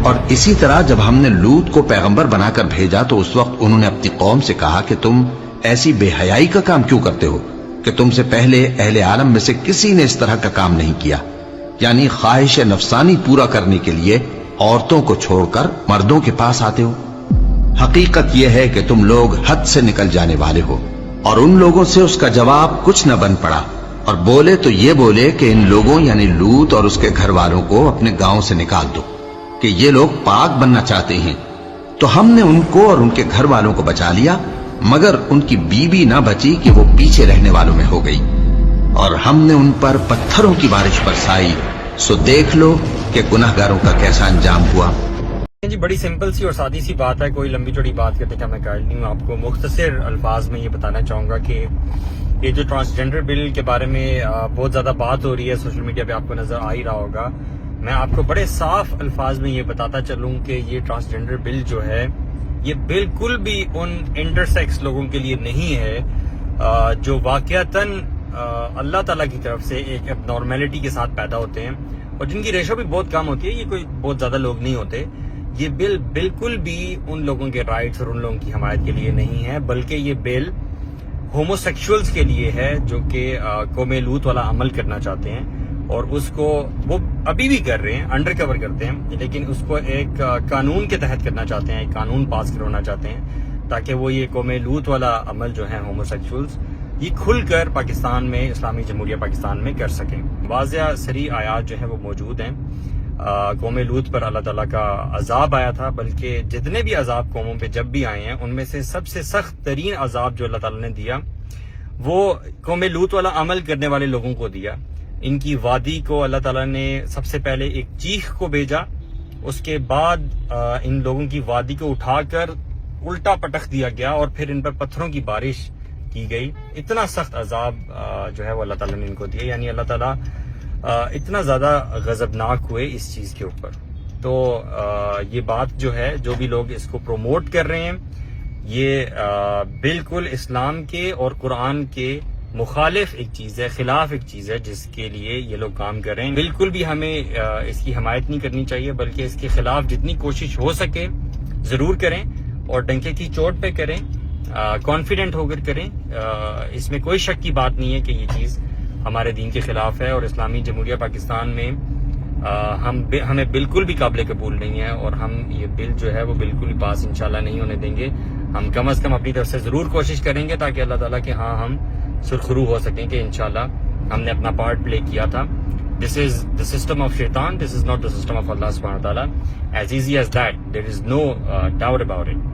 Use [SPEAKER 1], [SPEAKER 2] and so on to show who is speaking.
[SPEAKER 1] اور اسی طرح جب ہم نے لوط کو پیغمبر بنا کر بھیجا تو اس وقت انہوں نے اپنی قوم سے کہا کہ تم ایسی بے حیائی کا کام کیوں کرتے ہو کہ تم سے پہلے اہل عالم میں سے کسی نے اس طرح کا کام نہیں کیا، یعنی خواہش نفسانی پورا کرنے کے لیے عورتوں کو چھوڑ کر مردوں کے پاس آتے ہو۔ حقیقت یہ ہے کہ تم لوگ حد سے نکل جانے والے ہو۔ اور ان لوگوں سے اس کا جواب کچھ نہ بن پڑا، اور بولے تو یہ بولے کہ ان لوگوں یعنی لوط اور اس کے گھر والوں کو اپنے گاؤں سے نکال دو کہ یہ لوگ پاک بننا چاہتے ہیں۔ تو ہم نے ان کو اور ان کے گھر والوں کو بچا لیا، مگر ان کی بیوی نہ بچی کہ وہ پیچھے رہنے والوں میں ہو گئی، اور ہم نے ان پر پتھروں کی بارش برسائی، سو دیکھ لو کہ گناہگاروں کا کیسا انجام ہوا۔
[SPEAKER 2] جی بڑی سمپل سی اور سادی سی بات ہے، کوئی لمبی چوڑی بات کرنے کا میں قائل نہیں ہوں۔ آپ کو مختصر الفاظ میں یہ بتانا چاہوں گا کہ یہ جو ٹرانسجینڈر بل کے بارے میں بہت زیادہ بات ہو رہی ہے سوشل میڈیا پہ، آپ کو نظر آ ہی رہا ہوگا، میں آپ کو بڑے صاف الفاظ میں یہ بتاتا چلوں کہ یہ ٹرانسجینڈر بل جو ہے یہ بالکل بھی ان انٹرسیکس لوگوں کے لیے نہیں ہے جو واقعتاً اللہ تعالیٰ کی طرف سے ایک اب نارمیلٹی کے ساتھ پیدا ہوتے ہیں اور جن کی ریشو بھی بہت کم ہوتی ہے، یہ کوئی بہت زیادہ لوگ نہیں ہوتے۔ یہ بل بالکل بھی ان لوگوں کے رائٹس اور ان لوگوں کی حمایت کے لیے نہیں ہے، بلکہ یہ بل ہومو سیکشولز کے لیے ہے جو کہ قوم لوط والا عمل کرنا چاہتے ہیں، اور اس کو وہ ابھی بھی کر رہے ہیں، انڈر کور کرتے ہیں، لیکن اس کو ایک قانون کے تحت کرنا چاہتے ہیں، ایک قانون پاس کروانا چاہتے ہیں تاکہ وہ یہ قوم لوط والا عمل جو ہے ہومو سیکشولز یہ کھل کر پاکستان میں، اسلامی جمہوریہ پاکستان میں کر سکیں۔ واضح صریح آیات جو ہیں وہ موجود ہیں۔ قوم لوط پر اللہ تعالیٰ کا عذاب آیا تھا، بلکہ جتنے بھی عذاب قوموں پہ جب بھی آئے ہیں ان میں سے سب سے سخت ترین عذاب جو اللہ تعالیٰ نے دیا وہ قوم لوط والا عمل کرنے والے لوگوں کو دیا۔ ان کی وادی کو اللہ تعالیٰ نے سب سے پہلے ایک چیخ کو بھیجا، اس کے بعد ان لوگوں کی وادی کو اٹھا کر الٹا پٹخ دیا گیا اور پھر ان پر پتھروں کی بارش کی گئی۔ اتنا سخت عذاب جو ہے وہ اللہ تعالیٰ نے ان کو دیا، یعنی اللہ تعالیٰ اتنا زیادہ غضبناک ہوئے اس چیز کے اوپر۔ تو یہ بات جو ہے، جو بھی لوگ اس کو پروموٹ کر رہے ہیں، یہ بالکل اسلام کے اور قرآن کے مخالف ایک چیز ہے، خلاف ایک چیز ہے جس کے لیے یہ لوگ کام کر رہے ہیں۔ بالکل بھی ہمیں اس کی حمایت نہیں کرنی چاہیے، بلکہ اس کے خلاف جتنی کوشش ہو سکے ضرور کریں اور ڈنکے کی چوٹ پہ کریں، کانفیڈنٹ ہو کر کریں۔ اس میں کوئی شک کی بات نہیں ہے کہ یہ چیز ہمارے دین کے خلاف ہے اور اسلامی جمہوریہ پاکستان میں ہمیں بالکل بھی قابل قبول نہیں ہے، اور ہم یہ بل جو ہے وہ بالکل بھی پاس انشاءاللہ نہیں ہونے دیں گے۔ ہم کم از کم اپنی طرف سے ضرور کوشش کریں گے تاکہ اللہ تعالیٰ کے ہاں ہم سرخرو ہو سکیں کہ انشاءاللہ ہم نے اپنا پارٹ پلے کیا تھا۔ This is the system of shaitan, this is not the system of Allah subhanahu wa ta'ala. As easy as that, there is no doubt about it.